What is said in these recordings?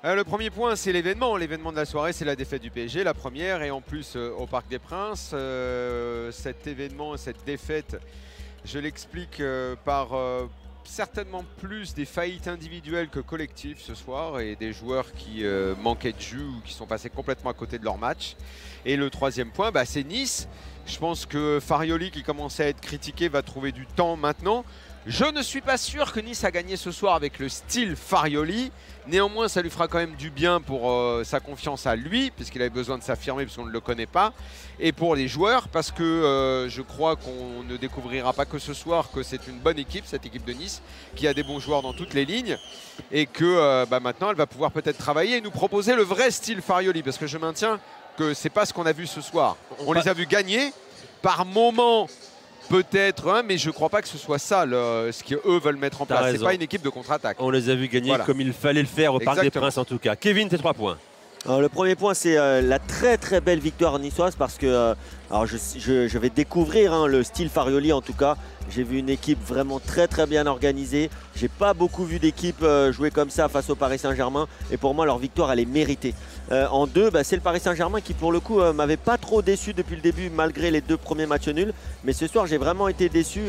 Le premier point, c'est l'événement. L'événement de la soirée, c'est la défaite du PSG, la première, et en plus au Parc des Princes. Cet événement, cette défaite, je l'explique par certainement plus des faillites individuelles que collectives ce soir, et des joueurs qui manquaient de jus ou qui sont passés complètement à côté de leur match. Et le troisième point, c'est Nice. Je pense que Farioli, qui commençait à être critiqué, va trouver du temps maintenant. Je ne suis pas sûr que Nice a gagné ce soir avec le style Farioli. Néanmoins, ça lui fera quand même du bien pour sa confiance à lui, puisqu'il avait besoin de s'affirmer, parce qu'on ne le connaît pas. Et pour les joueurs, parce que je crois qu'on ne découvrira pas que ce soir que c'est une bonne équipe, cette équipe de Nice, qui a des bons joueurs dans toutes les lignes. Et que maintenant, elle va pouvoir peut-être travailler et nous proposer le vrai style Farioli. Parce que je maintiens que ce n'est pas ce qu'on a vu ce soir. On les a vus gagner par moments. Peut-être, mais je ne crois pas que ce soit ça ce qu'eux veulent mettre en place. Ce n'est pas une équipe de contre-attaque. On les a vus gagner comme il fallait le faire au Parc des Princes en tout cas. Kevin, tes 3 points. Alors, le premier point, c'est la très belle victoire niçoise parce que je vais découvrir le style Farioli en tout cas. J'ai vu une équipe vraiment très bien organisée. J'ai pas beaucoup vu d'équipes jouer comme ça face au Paris Saint-Germain. Et pour moi, leur victoire, elle est méritée. En deux, c'est le Paris Saint-Germain qui, pour le coup, m'avait pas trop déçu depuis le début, malgré les 2 premiers matchs nuls. Mais ce soir, j'ai vraiment été déçu,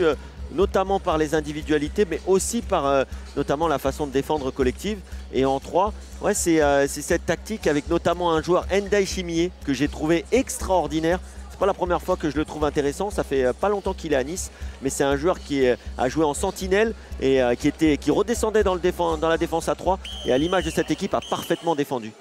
notamment par les individualités, mais aussi par notamment la façon de défendre collective. Et en 3, c'est cette tactique avec notamment un joueur, Ndiaye Chimier, que j'ai trouvé extraordinaire. C'est pas la première fois que je le trouve intéressant, ça fait pas longtemps qu'il est à Nice, mais c'est un joueur qui a joué en sentinelle et qui redescendait dans la défense à 3 et à l'image de cette équipe a parfaitement défendu.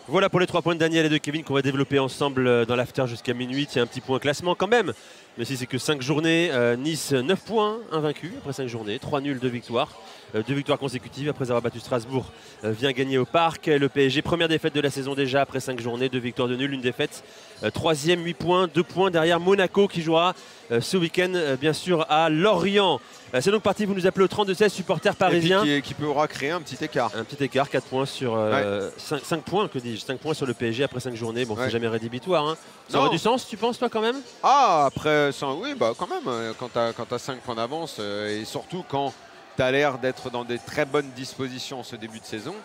Voilà pour les 3 points de Daniel et de Kevin qu'on va développer ensemble dans l'after jusqu'à minuit. Il y a un petit point classement quand même, mais si c'est que 5 journées, Nice 9 points, invaincu après 5 journées, 3 nuls, 2 victoires. 2 victoires consécutives après avoir battu Strasbourg, vient gagner au Parc. Le PSG, première défaite de la saison déjà après 5 journées, 2 victoires de nul, 1 défaite. 3e, 8 points, 2 points derrière Monaco qui jouera ce week-end bien sûr à Lorient. C'est donc parti, vous nous appelez au 32-16, supporters parisiens. Qui pourra créer un petit écart. Un petit écart, 4 points sur 5 points, que dis-je, 5 points sur le PSG après 5 journées. Bon, c'est jamais rédhibitoire. Ça aurait du sens, tu penses, toi, quand même? Après, oui, quand même, quand tu as 5 points d'avance, et surtout quand tu as l'air d'être dans des très bonnes dispositions en ce début de saison.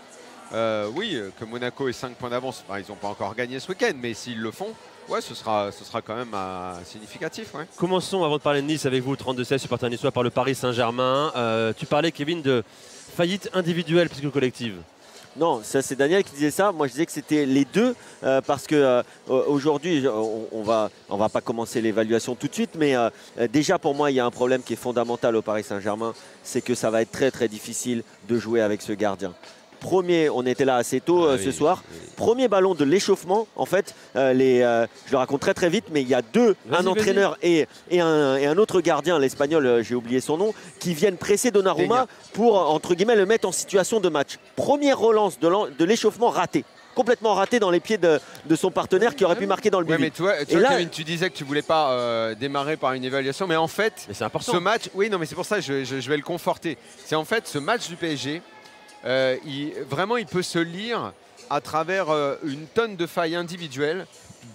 Oui, que Monaco ait 5 points d'avance, ils n'ont pas encore gagné ce week-end, mais s'ils le font, ce sera quand même significatif. Commençons, avant de parler de Nice, avec vous, 32-16, supporter niçois par le Paris Saint-Germain. Tu parlais, Kevin, de faillite individuelle plus que collective. Non, ça c'est Daniel qui disait ça. Moi je disais que c'était les deux parce que aujourd'hui on va pas commencer l'évaluation tout de suite, mais déjà pour moi il y a un problème qui est fondamental au Paris Saint-Germain, c'est que ça va être très difficile de jouer avec ce gardien. On était là assez tôt ce soir. Premier ballon de l'échauffement. En fait, je le raconte très vite, mais il y a un entraîneur et un autre gardien, l'Espagnol, j'ai oublié son nom, qui viennent presser Donnarumma pour, entre guillemets, le mettre en situation de match. Première relance de l'échauffement ratée. Complètement raté dans les pieds de son partenaire qui aurait pu marquer dans le but. Mais toi, Kevin, tu disais que tu ne voulais pas démarrer par une évaluation, mais en fait, ce match, mais c'est pour ça que je vais le conforter. C'est en fait ce match du PSG. Vraiment, il peut se lire à travers une tonne de failles individuelles.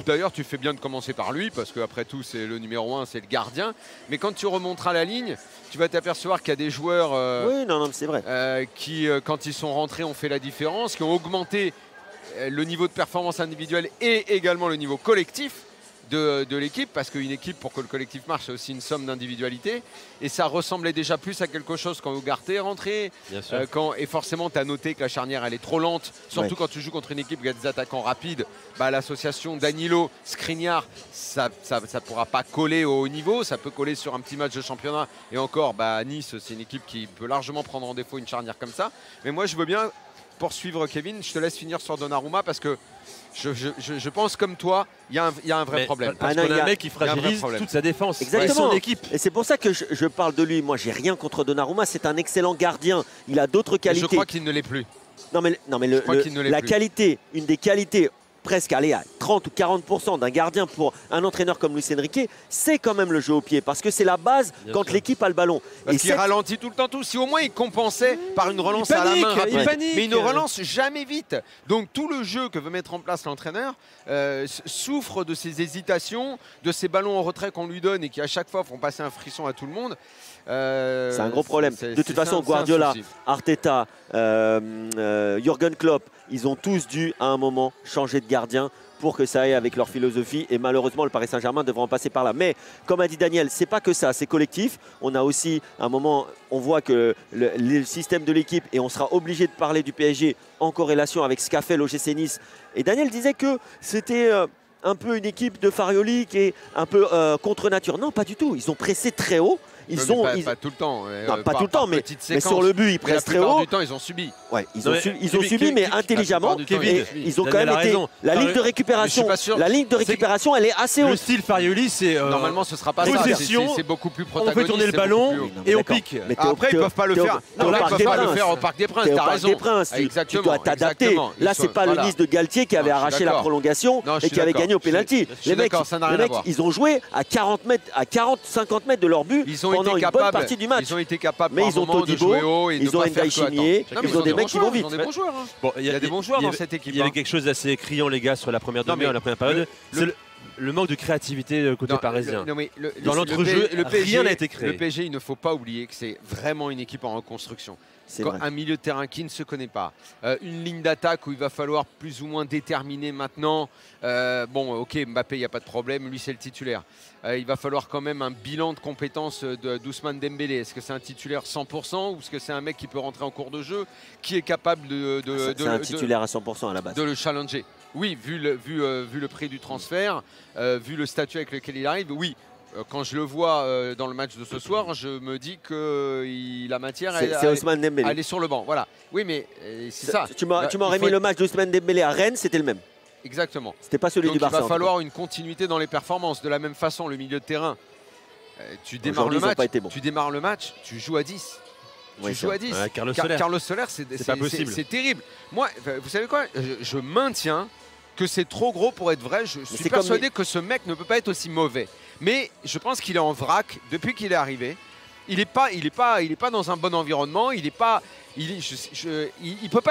D'ailleurs, tu fais bien de commencer par lui, parce qu'après tout, c'est le numéro 1, c'est le gardien. Mais quand tu remonteras la ligne, tu vas t'apercevoir qu'il y a des joueurs c'est vrai. qui, quand ils sont rentrés, ont fait la différence, qui ont augmenté le niveau de performance individuelle et également le niveau collectif de l'équipe, parce qu'une équipe, pour que le collectif marche, c'est aussi une somme d'individualité. Et ça ressemblait déjà plus à quelque chose quand Ugarte est rentré. Et forcément, tu as noté que la charnière, elle est trop lente. Surtout quand tu joues contre une équipe qui a des attaquants rapides. L'association Danilo, Skriniar, ça ne pourra pas coller au haut niveau. Ça peut coller sur un petit match de championnat. Et encore, Nice, c'est une équipe qui peut largement prendre en défaut une charnière comme ça. Mais moi, je veux bien poursuivre, Kevin. Je te laisse finir sur Donnarumma parce que je pense comme toi, il y a un vrai problème. Parce qu'on a un mec qui fragilise toute sa défense. Exactement. Et son équipe. Et c'est pour ça que je parle de lui. Moi, j'ai rien contre Donnarumma. C'est un excellent gardien. Il a d'autres qualités. Je crois qu'il ne l'est plus. Non, mais la qualité, une des qualités presque, 30 ou 40% d'un gardien pour un entraîneur comme Luis Enrique, c'est quand même le jeu au pied. Parce que c'est la base quand l'équipe a le ballon. Parce qu'il ralentit tout le temps tout. Si au moins il compensait par une relance à la main rapide, mais il ne relance jamais vite. Donc tout le jeu que veut mettre en place l'entraîneur souffre de ces hésitations, de ces ballons en retrait qu'on lui donne et qui à chaque fois font passer un frisson à tout le monde. C'est un gros problème. De toute façon, Guardiola, Arteta, Jürgen Klopp, ils ont tous dû à un moment changer de gardien pour que ça aille avec leur philosophie. Et malheureusement, le Paris Saint-Germain devra en passer par là. Mais comme a dit Daniel, c'est pas que ça, c'est collectif. On a aussi un moment, on voit que le système de l'équipe, et on sera obligé de parler du PSG en corrélation avec ce qu'a fait l'OGC Nice. Et Daniel disait que c'était un peu une équipe de Farioli qui est un peu contre nature. Non, pas du tout. Ils ont pressé très haut. Pas tout le temps. Non, pas tout le temps, mais sur le but, ils pressent très haut. La plupart du temps, ils ont subi. Ouais, ils ont subi, mais intelligemment. Et ils ont quand même été. La ligne de récupération, elle est assez haute. Le style Farioli, c'est. Normalement, ce ne sera pas ça. C'est beaucoup plus protagoniste. On fait tourner le ballon et on pique. Après, ils ne peuvent pas le faire. Ils ne peuvent pas le faire au Parc des Princes. T'as raison. Tu dois t'adapter. Là, c'est pas le Nice de Galtier qui avait arraché la prolongation et qui avait gagné au pénalty. Les mecs, ils ont joué à 40 mètres, à 40-50 mètres de leur but pendant une bonne partie du match. Ils ont été capables, mais ils ont Todibo, ils ont Ndiaye Chigné, ils ont des mecs qui vont vite. Ils ont des bons joueurs. Il y a des bons joueurs dans cette équipe. Il y avait quelque chose d'assez criant, les gars, sur la première demi-heure, la première période. C'est le manque de créativité côté parisien. Dans l'entrejeu, rien n'a été créé. Le PSG, il ne faut pas oublier que c'est vraiment une équipe en reconstruction. Un milieu de terrain qui ne se connaît pas. Une ligne d'attaque où il va falloir plus ou moins déterminer maintenant. Bon, ok, Mbappé, il n'y a pas de problème. Lui, c'est le titulaire. Il va falloir quand même un bilan de compétences d'Ousmane Dembélé. Est-ce que c'est un titulaire 100% ou est-ce que c'est un mec qui peut rentrer en cours de jeu, qui est capable c'est un titulaire à 100% à la base. De le challenger? Oui, vu le prix du transfert, vu le statut avec lequel il arrive, oui. Quand je le vois dans le match de ce soir, je me dis qu'il a matière à aller sur le banc. Voilà. Oui, mais c'est ça. Tu m'aurais mis le match d'Ousmane Dembélé à Rennes, c'était le même. Exactement. C'était pas celui du Barça. Il va falloir une continuité dans les performances. De la même façon, le milieu de terrain, tu démarres le match, tu joues à 10. Tu joues à 10. Carlos Soler, c'est terrible. Moi, vous savez quoi, je maintiens que c'est trop gros pour être vrai. Je suis persuadé que ce mec ne peut pas être aussi mauvais. Mais je pense qu'il est en vrac depuis qu'il est arrivé. Il n'est pas dans un bon environnement. Il peut pas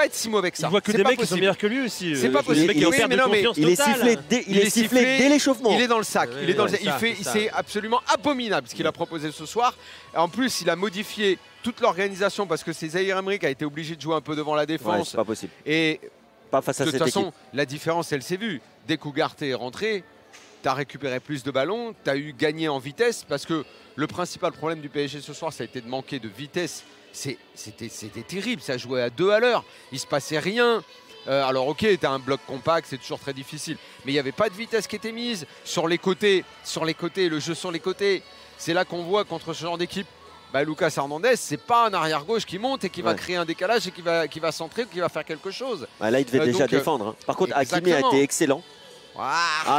être si mauvais que ça. Il voit que des mecs qui sont meilleurs que lui aussi. C'est pas possible. Il est sifflé dès l'échauffement. Il est dans le sac. C'est absolument abominable ce qu'il a proposé ce soir. En plus, il a modifié toute l'organisation parce que c'est Zaïre Emery qui a été obligé de jouer un peu devant la défense. C'est pas possible. Et pas face à cette équipe. De toute façon, la différence, elle s'est vue. Dès qu'Ugarte est rentré, tu as récupéré plus de ballons, tu as eu gagné en vitesse parce que le principal problème du PSG ce soir, ça a été de manquer de vitesse. C'était terrible, ça jouait à 2 à l'heure, il se passait rien. Alors ok, tu as un bloc compact, c'est toujours très difficile, mais il n'y avait pas de vitesse qui était mise sur les côtés, le jeu sur les côtés. C'est là qu'on voit contre ce genre d'équipe, Lucas Hernandez, c'est pas un arrière-gauche qui monte et qui va créer un décalage et qui va centrer, qui va faire quelque chose. Là, il devait déjà défendre. Par contre, Hakimi a été excellent.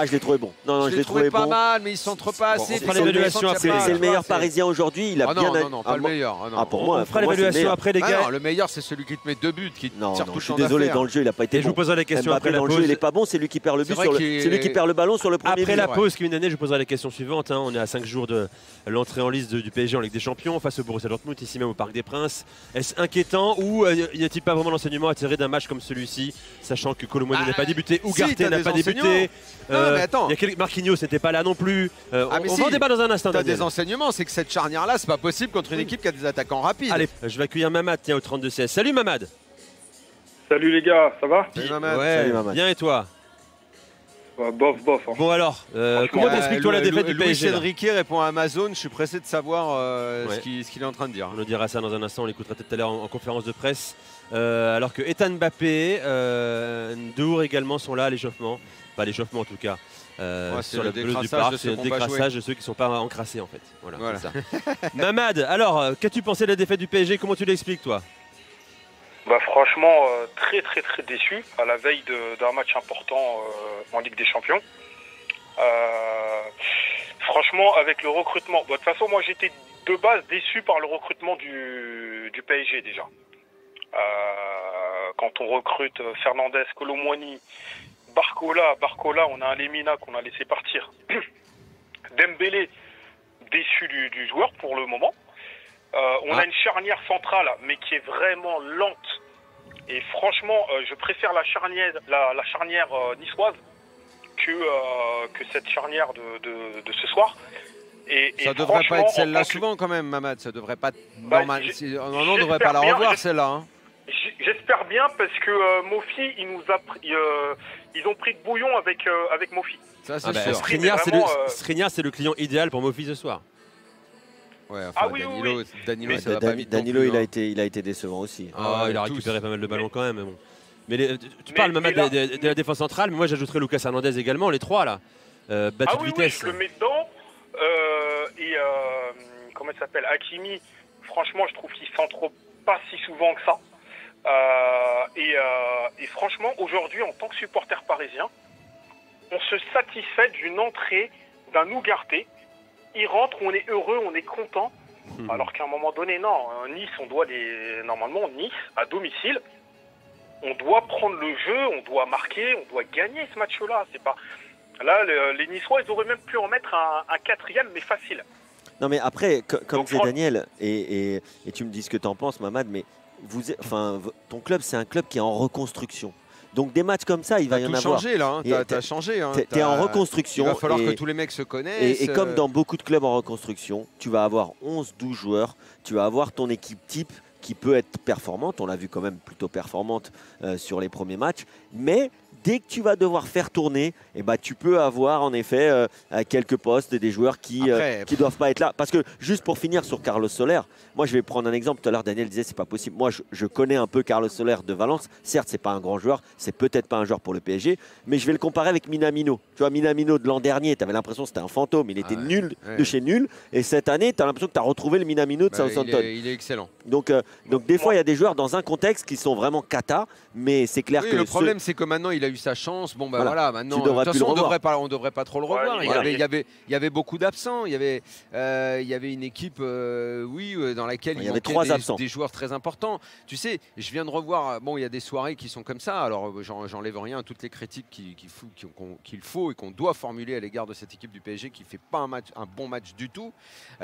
Je l'ai trouvé bon. Je l'ai trouvé pas mal, mais il centre pas assez. C'est le meilleur Parisien aujourd'hui. Il a bien. Non, pas le meilleur. Pour moi, on fera l'évaluation après, les gars. Le meilleur, c'est celui qui te met 2 buts, qui tire tout le temps. Je suis désolé, dans le jeu, il n'a pas été bon. Je vous poserai les questions après la pause. Il n'est pas bon, c'est lui qui perd le but. C'est lui qui perd le ballon sur le premier but. Après la pause, Kevin Danet, je vous poserai les questions suivantes. On est à 5 jours de l'entrée en liste du PSG en Ligue des Champions face au Borussia Dortmund, ici même au Parc des Princes. Est-ce inquiétant ou n'y a-t-il pas vraiment l'enseignement à tirer d'un match comme celui-ci, sachant que Colomboigny n'a pas débuté, Ugarte n'a pas débuté? Il y a Marquinhos n'était pas là non plus. On va en débattre dans un instant. Tu as des enseignements, c'est que cette charnière-là, c'est pas possible contre une équipe qui a des attaquants rapides. Allez, je vais accueillir Mamad au 32-16. Salut Mamad. Salut les gars, ça va? Salut Mamad. Salut Mamad. Bien et toi? Bof. Bon alors, comment t'expliques-toi la défaite du PSG? Luis Enrique répond à Amazon, je suis pressé de savoir ce qu'il est en train de dire. On nous dira ça dans un instant, on l'écoutera tout à l'heure en conférence de presse. Alors que Ethan Mbappé, Ndour également sont là à l'échauffement. Pas l'échauffement en tout cas. Sur la pelouse du parc, c'est le décrassage de ceux qui ne sont pas encrassés en fait. Voilà. C'est ça. Mamad, alors qu'as-tu pensé de la défaite du PSG? Comment tu l'expliques toi? Franchement, très déçu à la veille d'un match important en Ligue des Champions. Franchement, avec le recrutement, de toute façon, moi j'étais de base déçu par le recrutement du PSG déjà. Quand on recrute Fernandez, Colomboigny, Barcola, on a un Lemina qu'on a laissé partir. Dembélé, déçu du joueur pour le moment. On a une charnière centrale, mais qui est vraiment lente. Et franchement, je préfère la charnière niçoise que cette charnière de ce soir. Ça devrait pas être celle-là souvent quand même, Mamad. Ça devrait pas être normal. On ne devrait pas la revoir celle-là. Hein. J'espère bien parce que Mofi, ils ont pris de bouillon avec Mofi. Ça c'est sûr. Skriniar, c'est le client idéal pour Mofi ce soir. Ouais, enfin, Danilo, ça va pas vite. Danilo, non il plus, a été décevant aussi. Il a récupéré pas mal de ballons quand même. Mais bon. Mais tu parles Mamad de la défense centrale, mais moi j'ajouterais Lucas Hernandez également, les trois là. Battu de vitesse. Oui, je le mets dedans. Comment il s'appelle, Hakimi, franchement, je trouve qu'il s'entre pas si souvent que ça. Et franchement, aujourd'hui, en tant que supporter parisien, on se satisfait d'une entrée d'un Ugarte. Il rentre, on est heureux, on est content. Alors qu'à un moment donné, non. Nice, normalement, Nice, à domicile, on doit prendre le jeu, on doit marquer, on doit gagner ce match-là. C'est pas... Là, les Niçois, ils auraient même pu en mettre un quatrième, mais facile. Non, mais après, comme disait Daniel, et tu me dis ce que tu en penses, Mamad, mais ton club, c'est un club qui est en reconstruction. Donc des matchs comme ça, il va y en avoir. Changé, là, hein. T'as changé. Hein. T'es en reconstruction. Il va falloir que tous les mecs se connaissent. Et comme dans beaucoup de clubs en reconstruction, tu vas avoir 11-12 joueurs. Tu vas avoir ton équipe type qui peut être performante. On l'a vu quand même plutôt performante sur les premiers matchs. Mais dès que tu vas devoir faire tourner, tu peux avoir en effet à quelques postes des joueurs qui ne doivent pas être là. Parce que juste pour finir sur Carlos Soler, moi je vais prendre un exemple. Tout à l'heure Daniel disait c'est pas possible. Moi je connais un peu Carlos Soler de Valence. Certes c'est pas un grand joueur, c'est peut-être pas un joueur pour le PSG, mais je vais le comparer avec Minamino. Tu vois Minamino de l'an dernier, tu avais l'impression que c'était un fantôme. Il était nul de chez nul. Et cette année tu as l'impression que tu as retrouvé le Minamino de Southampton. Il est excellent. Donc des fois il y a des joueurs dans un contexte qui sont vraiment cata, mais c'est clair que le problème c'est que maintenant il a eu sa chance. Bon voilà, maintenant de toute façon on devrait pas trop le revoir. Il y avait beaucoup d'absents. Il y avait une équipe dans laquelle il y avait des joueurs très importants. Tu sais, je viens de revoir. Bon, il y a des soirées qui sont comme ça. Alors j'enlève rien à toutes les critiques qu'il faut et qu'on doit formuler à l'égard de cette équipe du PSG qui fait pas un bon match du tout.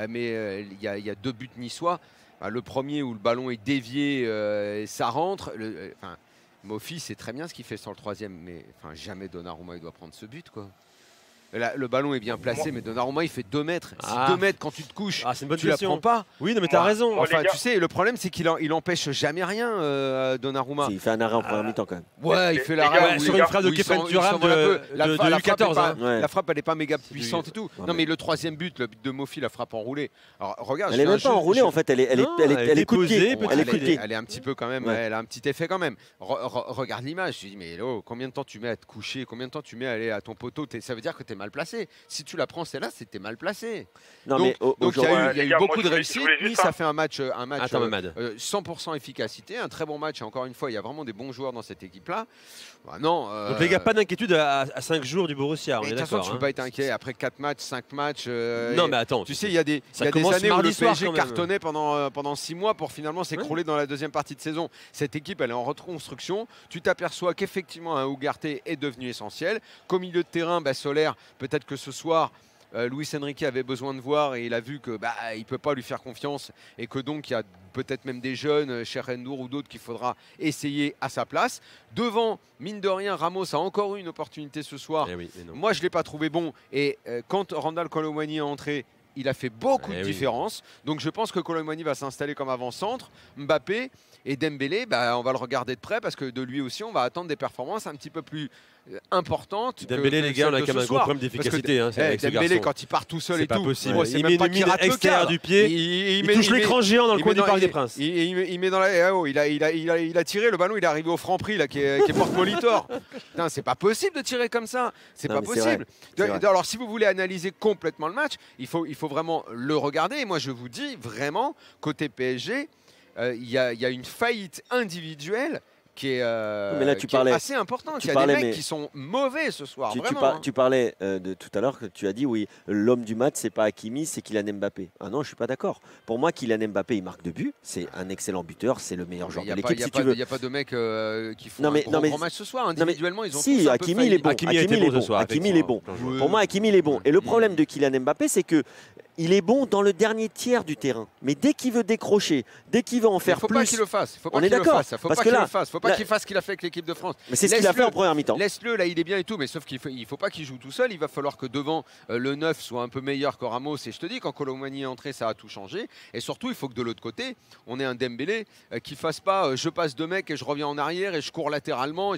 Mais il y a deux buts niçois. Le premier où le ballon est dévié, ça rentre. Mofi, c'est très bien ce qu'il fait sur le troisième, mais jamais Donnarumma il doit prendre ce but, quoi. Là, le ballon est bien placé, mais Donnarumma il fait 2 mètres. Si 2 mètres quand tu te couches, c'est une bonne tu question. la prends pas. Oui, non, mais t'as raison. Enfin, tu sais, le problème c'est qu'il empêche jamais rien, Donnarumma. Il fait un arrêt en première mi-temps quand même. Ouais, il fait l'arrêt sur une frappe de Kefren Thuram de U14. La frappe elle est pas méga puissante et tout. Non mais le troisième but, le but de Mofi, la frappe enroulée. Alors regarde, elle est même pas enroulée en fait, elle est coup de pied. Elle est un petit peu quand même, elle a un petit effet quand même. Regarde l'image, je dis mais combien de temps tu mets à te coucher, combien de temps tu mets à aller à ton poteau, ça veut dire que tu es mal placé. Si tu la prends celle-là, c'était mal placé. Non, donc il y a eu beaucoup de réussite. Nice a fait un match 100% efficacité, un très bon match. Et encore une fois, il y a vraiment des bons joueurs dans cette équipe-là. Donc les gars, pas d'inquiétude à 5 jours du Borussia. De toute façon, tu ne peux pas être inquiet. Après 4 matchs, 5 matchs. Non, mais attends. Tu sais, il y a des années où le PSG cartonnait pendant 6 mois pour finalement s'écrouler dans la deuxième partie de saison. Cette équipe, elle est en reconstruction. Tu t'aperçois qu'effectivement, un Ugarte est devenu essentiel. Qu'au milieu de terrain, Soler, peut-être que ce soir, Luis Enrique avait besoin de voir et il a vu que il ne peut pas lui faire confiance et que donc il y a peut-être même des jeunes, Cherhendour ou d'autres qu'il faudra essayer à sa place. Devant, mine de rien, Ramos a encore eu une opportunité ce soir. Moi, je ne l'ai pas trouvé bon. Et quand Randal Kolo Muani est entré, il a fait beaucoup de différence. Donc je pense que Kolo Muani va s'installer comme avant-centre. Mbappé et Dembélé, on va le regarder de près parce que de lui aussi, on va attendre des performances un petit peu plus importante. Dembélé, les gars, on a quand même un gros problème d'efficacité. Dembélé, quand il part tout seul et tout, c'est pas possible. Il met une mine extérieure du pied, il touche l'écran géant dans le coin du Parc des Princes. Il met dans la. Il a tiré le ballon, il est arrivé au Franprix là, qui est porte-molitor. C'est pas possible de tirer comme ça. C'est pas possible. Alors, si vous voulez analyser complètement le match, il faut vraiment le regarder. Et moi, je vous dis vraiment, côté PSG, il y a une faillite individuelle qui est, mais là, tu qui est parlais, assez importante. Il y a des mecs qui sont mauvais ce soir. Tu parlais de tout à l'heure que tu as dit oui, l'homme du match c'est pas Hakimi, c'est Kylian Mbappé. Ah non, je suis pas d'accord. Pour moi, Kylian Mbappé il marque 2 buts, c'est un excellent buteur, c'est le meilleur joueur de l'équipe. Il n'y a pas de mecs qui font un grand match ce soir. Individuellement, ils ont tous un peu Hakimi il est bon. Hakimi il est bon. Pour moi, Hakimi il est bon. Et le problème de Kylian Mbappé, c'est que il est bon dans le dernier tiers du terrain. Mais dès qu'il veut décrocher, dès qu'il veut en faire plus... Il ne faut pas qu'il le fasse. On est d'accord. Il ne faut pas qu'il le fasse. Il ne faut pas qu'il fasse ce qu'il a fait avec l'équipe de France. Mais c'est ce qu'il a fait en première mi-temps. Laisse-le, là, il est bien et tout. Mais sauf qu'il ne faut pas qu'il joue tout seul. Il va falloir que devant, le 9 soit un peu meilleur que Ramos. Et je te dis, quand Colomani est entré, ça a tout changé. Et surtout, il faut que de l'autre côté, on ait un Dembélé qui ne fasse pas je passe 2 mecs et je reviens en arrière et je cours latéralement.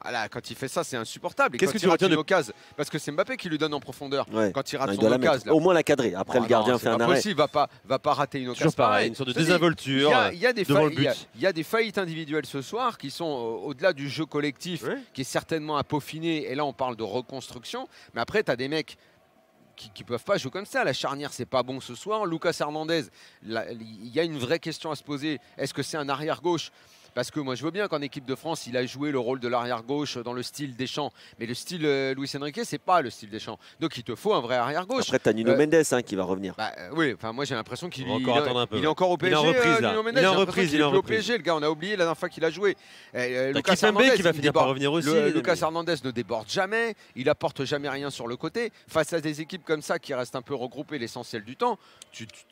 Voilà, quand il fait ça, c'est insupportable. Qu'est-ce que tu retiens de l'occasion? Parce que c'est Mbappé qui lui donne en profondeur. Ouais. Quand il rate son occasion. Au moins la cadrer. Après, le gardien fait un arrêt. Il va pas rater une occasion. Toujours pareil, une sorte de désinvolture devant le but. Il y a des faillites individuelles ce soir qui sont au-delà du jeu collectif, qui est certainement à peaufiner. Et là, on parle de reconstruction. Mais après, tu as des mecs qui peuvent pas jouer comme ça. La charnière, c'est pas bon ce soir. Lucas Hernandez, il y a une vraie question à se poser. Est-ce que c'est un arrière-gauche? Parce que moi, je veux bien qu'en équipe de France, il a joué le rôle de l'arrière-gauche dans le style Deschamps. Mais le style Luis Enrique, c'est pas le style Deschamps. Donc, il te faut un vrai arrière-gauche. Après, tu as Nuno Mendes qui va revenir. Oui, enfin, moi, j'ai l'impression qu'il il est encore au PSG. Il est en reprise, là. Nuno Mendes, il est en reprise. Il est au PSG, le gars. On a oublié la dernière fois qu'il a joué. Lucas Hernandez qui va finir par revenir aussi. Lucas Hernandez ne déborde jamais. Il apporte jamais rien sur le côté. Face à des équipes comme ça qui restent un peu regroupées l'essentiel du temps,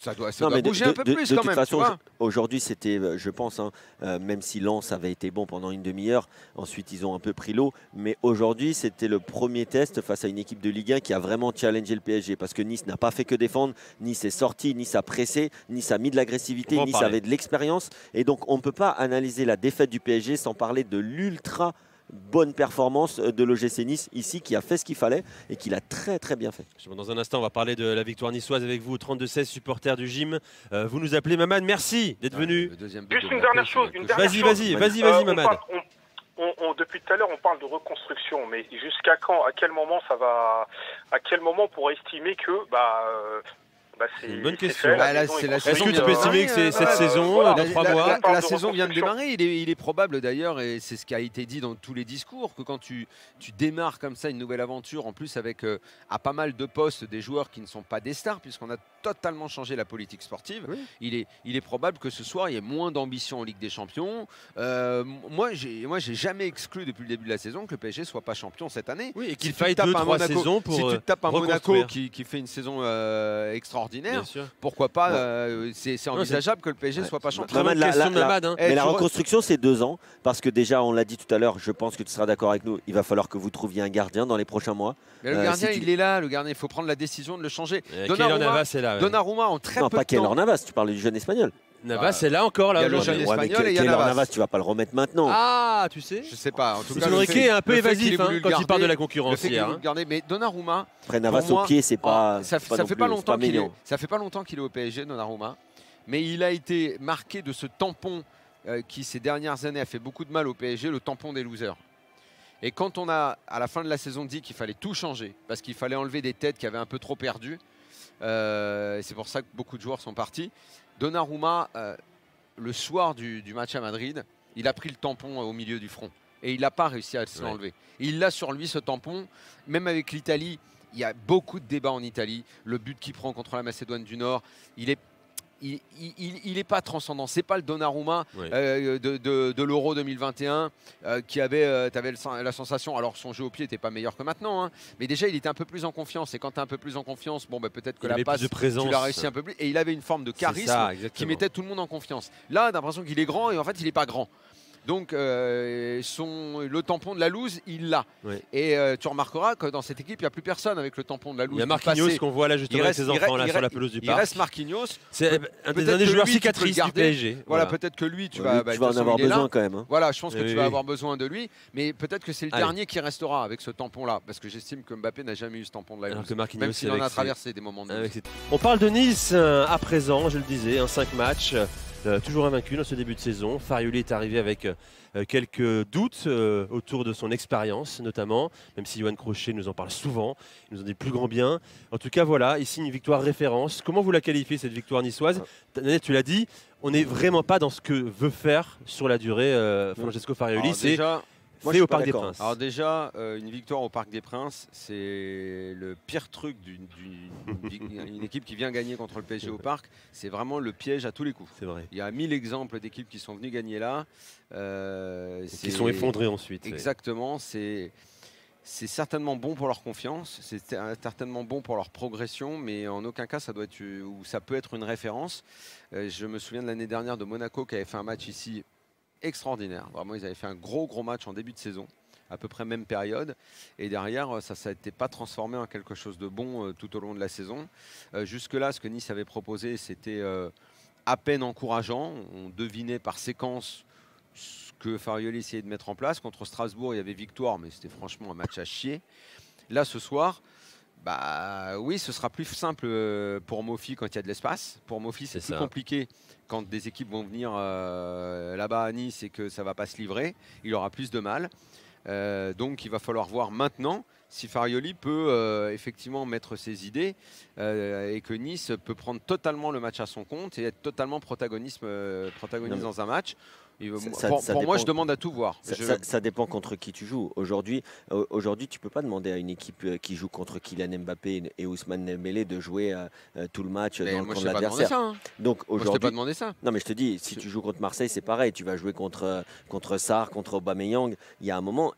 ça doit bouger un peu plus quand même. De toute façon, aujourd'hui, c'était, je pense, même si Lens avait été bon pendant une demi-heure, ensuite ils ont un peu pris l'eau, mais aujourd'hui c'était le premier test face à une équipe de Ligue 1 qui a vraiment challengé le PSG, parce que Nice n'a pas fait que défendre, Nice est sorti, Nice a pressé, Nice a mis de l'agressivité, Nice avait de l'expérience, et donc on ne peut pas analyser la défaite du PSG sans parler de l'ultra bonne performance de l'OGC Nice ici, qui a fait ce qu'il fallait et qui l'a très très bien fait. Dans un instant, on va parler de la victoire niçoise avec vous, 32-16 supporters du gym. Vous nous appelez Maman, merci d'être venu. Juste une dernière chose. Vas-y, Maman. Depuis tout à l'heure, on parle de reconstruction, mais jusqu'à quand, à quel moment on pourra estimer que c'est une bonne question. Est-ce que tu peux estimer que c'est cette saison, dans 3 mois? La saison vient de démarrer. Il est probable d'ailleurs, et c'est ce qui a été dit dans tous les discours, que quand tu démarres comme ça une nouvelle aventure, en plus avec à pas mal de postes des joueurs qui ne sont pas des stars, puisqu'on a totalement changé la politique sportive, il est probable que ce soir il y ait moins d'ambition en Ligue des Champions. Moi, j'ai jamais exclu depuis le début de la saison que le PSG soit pas champion cette année. Oui, et qu'il faille 2-3 saisons pour. Si tu te tapes un Monaco qui fait une saison extraordinaire, pourquoi pas, c'est envisageable que le PSG ne soit pas champion. Mais la reconstruction, c'est 2 ans, parce que déjà, on l'a dit tout à l'heure, je pense que tu seras d'accord avec nous, il va falloir que vous trouviez un gardien dans les prochains mois. Mais le gardien, il est là, le gardien, il faut prendre la décision de le changer. Donnarumma en très peu de temps. Non, pas Keylor Navas, tu parles du jeune espagnol. Navas, c'est là encore. Il y a le jeune espagnol et il y a Navas, tu vas pas le remettre maintenant. Ah, tu sais. Je sais pas. En tout cas, Enrique est un peu évasif quand il parle de la concurrence hier. Mais Donnarumma. Après Navas au pied, c'est pas. Ça fait pas longtemps qu'il est au PSG, Donnarumma. Mais il a été marqué de ce tampon qui ces dernières années a fait beaucoup de mal au PSG, le tampon des losers. Et quand on a à la fin de la saison dit qu'il fallait tout changer, parce qu'il fallait enlever des têtes qui avaient un peu trop perdu, c'est pour ça que beaucoup de joueurs sont partis. Donnarumma, le soir du match à Madrid, il a pris le tampon au milieu du front et il n'a pas réussi à se l'enlever. Il l'a sur lui, ce tampon. Même avec l'Italie, il y a beaucoup de débats en Italie. Le but qu'il prend contre la Macédoine du Nord, il n'est pas transcendant. C'est pas le Donnarumma de l'Euro 2021 qui avait la sensation. Alors son jeu au pied n'était pas meilleur que maintenant, hein, mais déjà il était un peu plus en confiance. Et quand tu es un peu plus en confiance, peut-être que la passe, tu l'as réussi un peu plus. Et il avait une forme de charisme qui mettait tout le monde en confiance. Là, on a l'impression qu'il est grand et en fait il n'est pas grand. Donc le tampon de la loose, il l'a. Et tu remarqueras que dans cette équipe, il n'y a plus personne avec le tampon de la loose. Il y a Marquinhos qu'on voit là justement avec ses enfants là sur la pelouse du parc. Il reste Marquinhos. C'est un des joueurs cicatrices du PSG. Voilà, peut-être que lui, tu vas en avoir besoin quand même. Voilà, je pense que tu vas avoir besoin de lui. Mais peut-être que c'est le dernier qui restera avec ce tampon-là. Parce que j'estime que Mbappé n'a jamais eu ce tampon de la loose. Même s'il en a traversé des moments de loose. On parle de Nice à présent, je le disais, 5 matchs. toujours invaincu dans ce début de saison. Farioli est arrivé avec quelques doutes autour de son expérience notamment, même si Yoann Crochet nous en parle souvent, il nous en dit plus grand bien. En tout cas voilà, ici une victoire référence. Comment vous la qualifiez cette victoire niçoise? Daniel, tu l'as dit, on n'est vraiment pas dans ce que veut faire sur la durée Francesco Farioli. C'est au Parc des Princes. Alors déjà, une victoire au Parc des Princes, c'est le pire truc d'une équipe qui vient gagner contre le PSG au Parc. C'est vraiment le piège à tous les coups. C'est vrai. Il y a 1000 exemples d'équipes qui sont venues gagner là. Qui sont effondrés ensuite. Exactement. C'est certainement bon pour leur confiance, c'est certainement bon pour leur progression, mais en aucun cas ça doit être, ou ça peut être une référence. Je me souviens de l'année dernière de Monaco qui avait fait un match ici extraordinaire. Vraiment, ils avaient fait un gros match en début de saison, à peu près même période. Et derrière, ça n'était pas transformé en quelque chose de bon tout au long de la saison. Jusque-là, ce que Nice avait proposé, c'était à peine encourageant. On devinait par séquence ce que Farioli essayait de mettre en place. Contre Strasbourg, il y avait victoire, mais c'était franchement un match à chier. Là, ce soir, bah oui, ce sera plus simple pour Mofi quand il y a de l'espace. Pour Mofi, c'est plus compliqué quand des équipes vont venir là-bas à Nice et que ça ne va pas se livrer. Il aura plus de mal. Donc il va falloir voir maintenant si Farioli peut effectivement mettre ses idées et que Nice peut prendre totalement le match à son compte et être totalement protagoniste dans un match. Pour moi, je demande à tout voir. Ça dépend contre qui tu joues. Aujourd'hui, tu ne peux pas demander à une équipe qui joue contre Kylian Mbappé et Ousmane Dembélé de jouer tout le match dans le camp de l'adversaire. Donc aujourd'hui, je t'ai pas demandé ça. Non, mais je te dis, si tu joues contre Marseille, c'est pareil. Tu vas jouer contre Sarr, contre Aubameyang. Il y a un moment.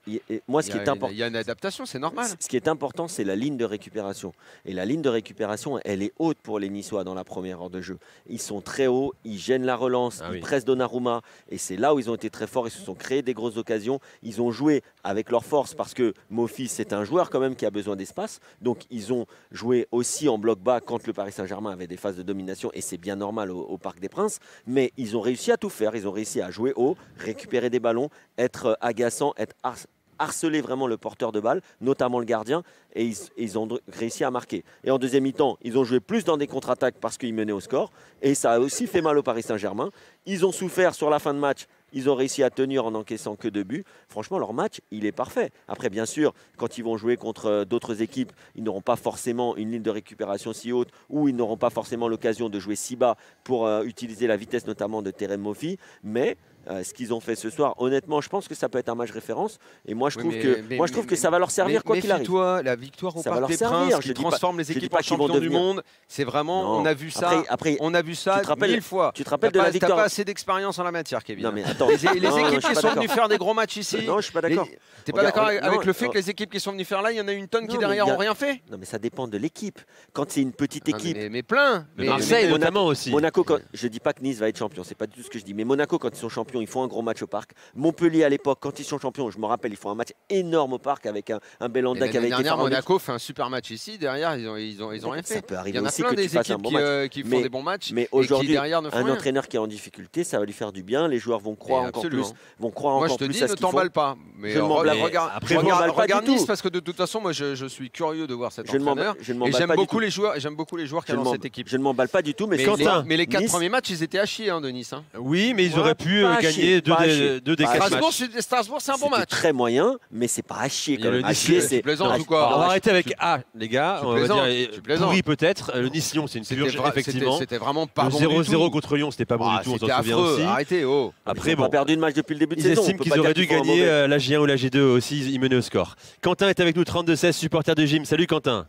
Moi, ce qui est important, il y a une adaptation, c'est normal. Ce qui est important, c'est la ligne de récupération. Et la ligne de récupération, elle est haute pour les Niçois dans la première heure de jeu. Ils sont très hauts, ils gênent la relance, ils pressent Donnarumma. Et c'est là où ils ont été très forts, ils se sont créés des grosses occasions, ils ont joué avec leur force parce que Mofi c'est un joueur quand même qui a besoin d'espace, donc ils ont joué aussi en bloc bas quand le Paris Saint-Germain avait des phases de domination et c'est bien normal au Parc des Princes, mais ils ont réussi à tout faire, ils ont réussi à jouer haut, récupérer des ballons, être agaçants, être harceler vraiment le porteur de balle, notamment le gardien, et ils ont réussi à marquer. Et en deuxième mi-temps, ils ont joué plus dans des contre-attaques parce qu'ils menaient au score, et ça a aussi fait mal au Paris Saint-Germain. Ils ont souffert sur la fin de match. Ils ont réussi à tenir en encaissant que 2 buts. Franchement, leur match, il est parfait. Après, bien sûr, quand ils vont jouer contre d'autres équipes, ils n'auront pas forcément une ligne de récupération si haute ou ils n'auront pas forcément l'occasion de jouer si bas pour utiliser la vitesse notamment de Terem Mofi. Mais ce qu'ils ont fait ce soir, honnêtement, je pense que ça peut être un match référence. Et moi, je trouve que ça va leur servir quoi qu'il arrive. Méfie-toi, la victoire au Parc des Princes qui transforme les équipes en champions du monde, c'est vraiment, on a vu ça, on a vu ça 1000 fois. Tu te rappelles de la victoire? T'as pas assez d'expérience en la matière, Kevin. Non, mais attends. Les équipes qui sont venues faire des gros matchs ici. Non, je suis pas d'accord. T'es pas d'accord avec le fait que les équipes qui sont venues faire là, il y en a une tonne qui derrière ont rien fait? Non, mais ça dépend de l'équipe. Quand c'est une petite équipe. Mais plein. Marseille notamment aussi. Monaco, je dis pas que Nice va être champion, c'est pas du tout ce que je dis. Mais Monaco, quand ils sont champions, ils font un gros match au Parc. Montpellier à l'époque, quand ils sont champions, je me rappelle, ils font un match énorme au Parc avec un Belanda qui avait été dernière, Monaco fait un super match ici. Derrière, ils ont rien fait. Ça peut arriver il y en a aussi plein que des tu fasses un équipes bon match. qui font des bons matchs. Mais aujourd'hui, un entraîneur qui est en difficulté, ça va lui faire du bien. Les joueurs vont croire encore plus. Moi, je te dis, ne t'emballe pas. Mais regarde Nice parce que de toute façon, moi, je suis curieux de voir cet entraîneur. Et j'aime beaucoup les joueurs qui sont dans cette équipe. Je ne m'emballe pas du tout. Mais les 4 premiers matchs, ils étaient à chier de Nice. Oui, mais ils auraient pu gagner 2 des 4 matchs. Strasbourg, c'est un bon match. Très moyen, mais c'est pas à chier. À chier, c'est plaisant ou quoi? On va arrêter avec les gars. On va dire pourri peut-être. Le Nice-Lyon, c'est une purge effectivement. C'était vraiment pas bon. 0-0 contre Lyon, c'était pas bon du tout. On s'en souvient aussi. Arrêtez. Après, bon, perdu le match depuis le début de saison. Ils estiment qu'ils auraient dû gagner la J1 ou la G2 aussi. Ils menaient au score. Quentin est avec nous, 32-16, supporter de Gym. Salut Quentin.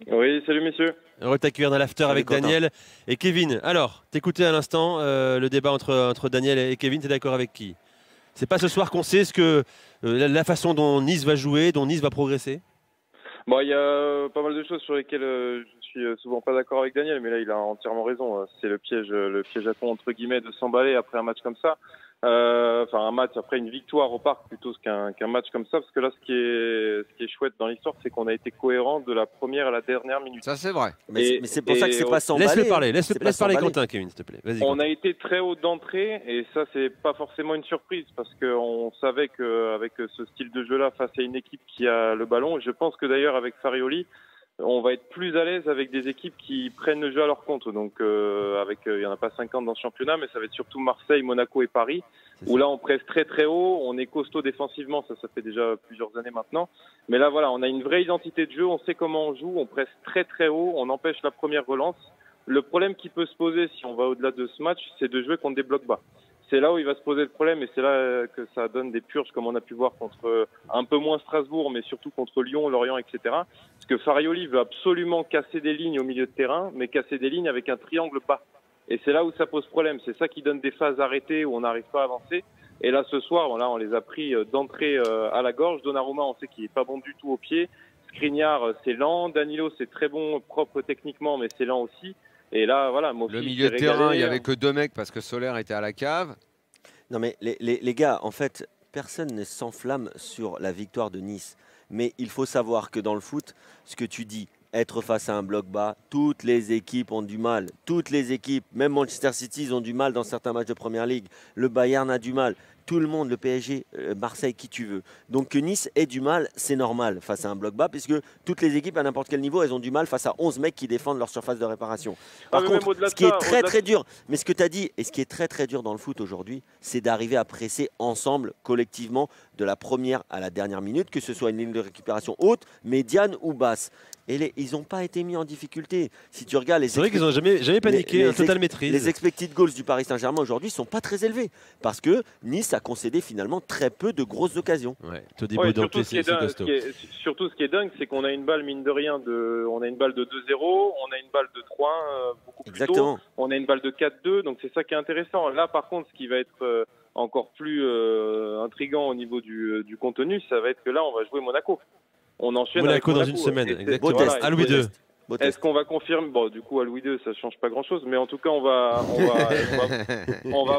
Oui, salut messieurs. Heureux de t'accueillir dans l'after avec Quentin. Daniel et Kevin. Alors, t'écoutais à l'instant le débat entre Daniel et Kevin. T'es d'accord avec qui? C'est pas ce soir qu'on sait ce que la façon dont Nice va jouer, dont Nice va progresser? Bon, il y a pas mal de choses sur lesquelles je suis souvent pas d'accord avec Daniel, mais là il a entièrement raison. C'est le piège à fond entre guillemets de s'emballer après un match comme ça. Enfin un match après une victoire au Parc plutôt qu'un match comme ça, parce que là ce qui est chouette dans l'histoire, c'est qu'on a été cohérent de la première à la dernière minute. Ça c'est vrai. Mais c'est pour ça que c'est pas s'emballer. Laisse-le parler, laisse parler Quentin, Kevin, s'il te plaît. Vas-y. On a été très haut d'entrée et ça c'est pas forcément une surprise parce qu'on savait qu'avec ce style de jeu là face à une équipe qui a le ballon, et je pense que d'ailleurs avec Farioli, on va être plus à l'aise avec des équipes qui prennent le jeu à leur compte. Donc, il y en a pas 50 dans ce championnat, mais ça va être surtout Marseille, Monaco et Paris, où là, on presse très très haut, on est costaud défensivement, ça fait déjà plusieurs années maintenant. Mais là, voilà, on a une vraie identité de jeu, on sait comment on joue, on presse très très haut, on empêche la première relance. Le problème qui peut se poser si on va au-delà de ce match, c'est de jouer contre des blocs bas. C'est là où il va se poser le problème et c'est là que ça donne des purges comme on a pu voir contre un peu moins Strasbourg, mais surtout contre Lyon, Lorient, etc. Parce que Farioli veut absolument casser des lignes au milieu de terrain, mais casser des lignes avec un triangle bas. Et c'est là où ça pose problème. C'est ça qui donne des phases arrêtées où on n'arrive pas à avancer. Et là, ce soir, voilà, on les a pris d'entrée à la gorge. Donnarumma, on sait qu'il est pas bon du tout au pied. Skriniar, c'est lent. Danilo, c'est très bon, propre techniquement, mais c'est lent aussi. Et là, voilà, Mofi, le milieu de terrain, il n'y avait que 2 mecs parce que Soler était à la cave. Non mais les gars, en fait, personne ne s'enflamme sur la victoire de Nice. Mais il faut savoir que dans le foot, ce que tu dis, être face à un bloc bas, toutes les équipes ont du mal. Toutes les équipes, même Manchester City, ils ont du mal dans certains matchs de Première Ligue. Le Bayern a du mal. Tout le monde, le PSG, Marseille, qui tu veux. Donc que Nice ait du mal, c'est normal face à un bloc bas, puisque toutes les équipes à n'importe quel niveau, elles ont du mal face à 11 mecs qui défendent leur surface de réparation. Par contre, ce qui est très très dur, mais ce que tu as dit, et ce qui est très très dur dans le foot aujourd'hui, c'est d'arriver à presser ensemble, collectivement, de la première à la dernière minute, que ce soit une ligne de récupération haute, médiane ou basse. Et ils n'ont pas été mis en difficulté. Si tu regardes les, c'est vrai qu'ils n'ont jamais paniqué, totale maîtrise. Les expected goals du Paris Saint-Germain aujourd'hui sont pas très élevés parce que Nice a concédé finalement très peu de grosses occasions. Ouais, surtout, ce qui est dingue, c'est qu'on a une balle mine de rien on a une balle de 2-0, on a une balle de 3-1 beaucoup plus tôt, on a une balle de 4-2, donc c'est ça qui est intéressant. Là, par contre, ce qui va être encore plus intriguant au niveau du contenu, ça va être que là, on va jouer Monaco. On enchaîne Monaco dans une semaine, exactement. Beau test, à Louis II. Est-ce qu'on va confirmer? Bon, du coup, à Louis II, ça change pas grand-chose, mais en tout cas, on va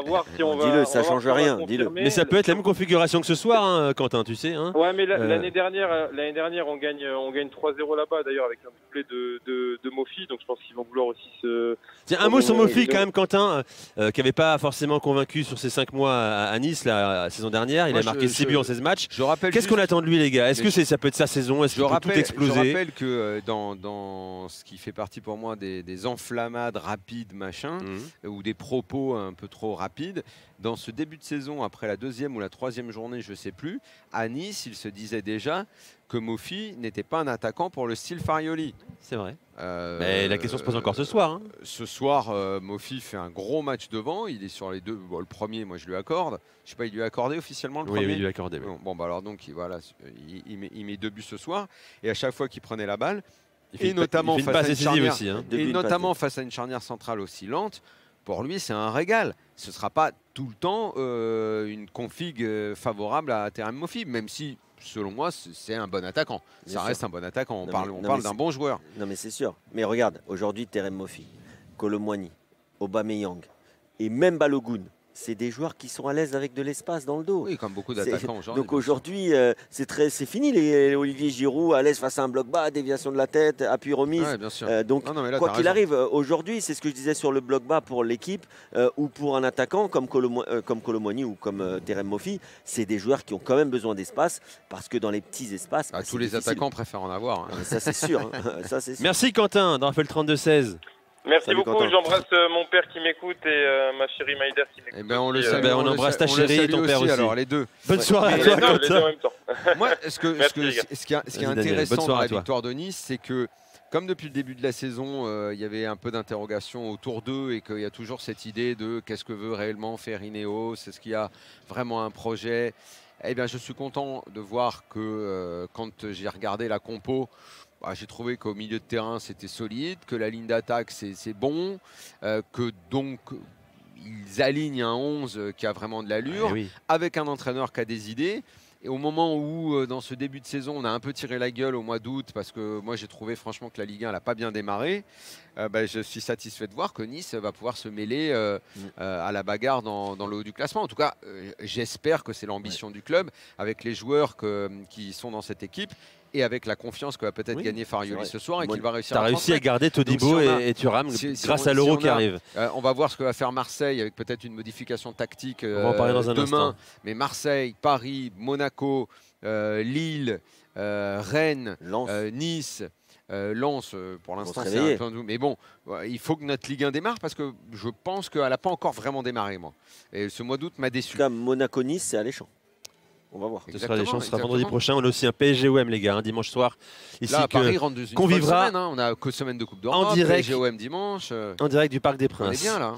voir si on va. Dis-le, ça change rien. Dis-le. Mais ça peut être la même configuration que ce soir, hein, Quentin, tu sais. Hein. Ouais, mais l'année dernière, on gagne 3-0 là-bas, d'ailleurs, avec un doublé de Mofi, donc je pense qu'ils vont vouloir aussi se. Tiens, un mot sur Mofi quand même, Quentin, qui n'avait pas forcément convaincu sur ses 5 mois à Nice la saison dernière. Il a marqué 6 buts en 16 matchs. Qu'est-ce qu'on attend de lui, les gars? Est-ce que ça peut être sa saison? Est-ce qu'il peut tout exploser? Je rappelle que dans ce qui fait partie pour moi des enflammades rapides, machin, ou des propos un peu trop rapides, dans ce début de saison, après la 2e ou la 3e journée, je ne sais plus, à Nice, il se disait déjà que Mofi n'était pas un attaquant pour le style Farioli. C'est vrai. Mais la question se pose encore ce soir. Hein. Ce soir, Mofi fait un gros match devant. Il est sur les deux. Bon, le premier, moi, je lui accorde. Je sais pas, il lui a accordé officiellement le premier. Oui, il lui a accordé. Oui. Bon, bah alors donc, voilà, il met 2 buts ce soir. Et à chaque fois qu'il prenait la balle, notamment face à une charnière centrale aussi lente, pour lui, c'est un régal. Ce ne sera pas tout le temps une config favorable à Terem Mofi, même si, selon moi, c'est un bon attaquant. Ça reste un bon attaquant. On parle d'un bon joueur. Non, mais c'est sûr. Mais regarde, aujourd'hui, Terem Mofi, Kolo Muani, Aubameyang et même Balogun, c'est des joueurs qui sont à l'aise avec de l'espace dans le dos. Oui, comme beaucoup d'attaquants aujourd'hui. Donc aujourd'hui, c'est fini les Olivier Giroud à l'aise face à un bloc bas, déviation de la tête, appui remise. Ouais, bien sûr. Donc quoi qu'il arrive, aujourd'hui, c'est ce que je disais sur le bloc bas pour l'équipe ou pour un attaquant comme Kolo Muani ou comme Terem Mofi, c'est des joueurs qui ont quand même besoin d'espace parce que dans les petits espaces, tous les attaquants préfèrent en avoir. Hein. Ça c'est sûr. Ça, c'est sûr. Merci Quentin d'avoir fait le 32-16. Merci beaucoup, j'embrasse mon père qui m'écoute et ma chérie Maïda qui m'écoute. Eh ben, on embrasse ta chérie et ton père aussi. Alors, les deux. Bonne soirée à toi, Quentin. Moi, ce qui est intéressant dans la victoire de Nice, c'est que comme depuis le début de la saison, il y avait un peu d'interrogation autour d'eux et qu'il y a toujours cette idée de qu'est-ce que veut réellement faire Ineos, est-ce qu'il y a vraiment un projet? Eh bien, je suis content de voir que quand j'ai regardé la compo, j'ai trouvé qu'au milieu de terrain, c'était solide, que la ligne d'attaque, c'est bon, que donc ils alignent un 11 qui a vraiment de l'allure, avec un entraîneur qui a des idées. Et au moment où, dans ce début de saison, on a un peu tiré la gueule au mois d'août, parce que moi, j'ai trouvé franchement que la Ligue 1 n'a pas bien démarré, je suis satisfait de voir que Nice va pouvoir se mêler à la bagarre dans le haut du classement. En tout cas, j'espère que c'est l'ambition du club, avec les joueurs qui sont dans cette équipe, et avec la confiance que va peut-être gagner Farioli ce soir et qu'il va réussir à transmettre. Tu as réussi à garder Todibo et Thuram grâce à l'Euro qui arrive. On va voir ce que va faire Marseille avec peut-être une modification tactique on va en parler dans un demain. instant. Mais Marseille, Paris, Monaco, Lille, Rennes, Lens. Nice, Lens, pour l'instant, se c'est réveiller. un peu en doute. Mais bon, il faut que notre Ligue 1 démarre parce que je pense qu'elle n'a pas encore vraiment démarré, moi. Et ce mois d'août m'a En déçu. tout cas, Monaco-Nice, c'est alléchant. On va voir. Ce sera les chances, ce sera vendredi exactement. prochain. On a aussi un PSG-OM, les gars, dimanche soir. Ici, Là, Paris rentre dans une qu'on folle vivra semaine, hein. On a que semaine de Coupe d'Europe, en direct. PSGOM dimanche. en direct du Parc des On est Princes. bien là.